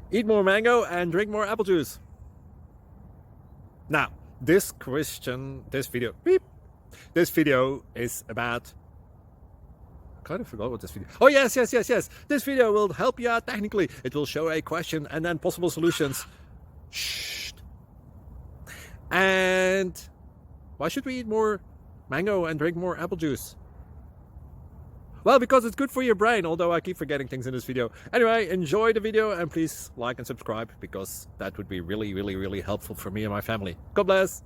Eat more mango and drink more apple juice. Now, this video is about... I kind of forgot what this video... Oh, yes. This video will help you out technically. It will show a question and then possible solutions. Shh. And why should we eat more mango and drink more apple juice? Well, because it's good for your brain, although I keep forgetting things in this video. Anyway, enjoy the video and please like and subscribe, because that would be really helpful for me and my family. God bless!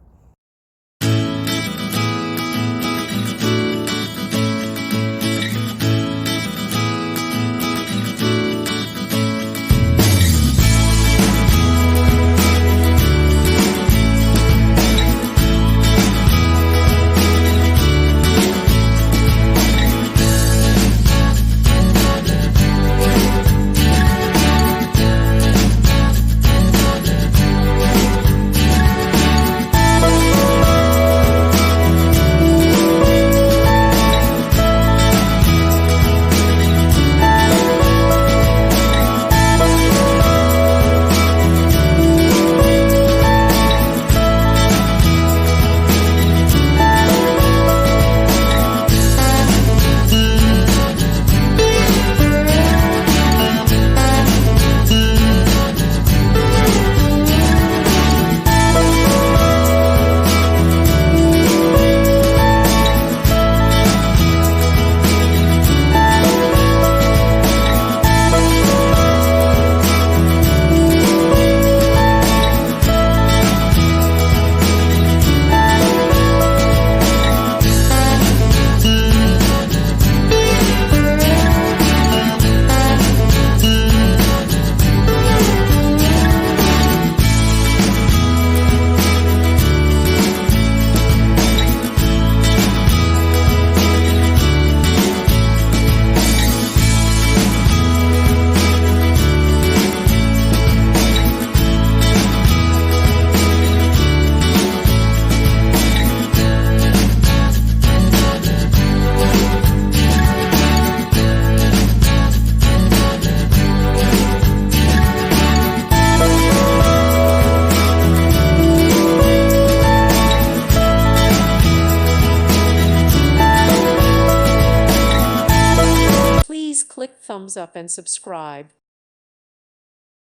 Please click thumbs up and subscribe.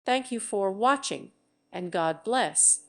Thank you for watching, and God bless.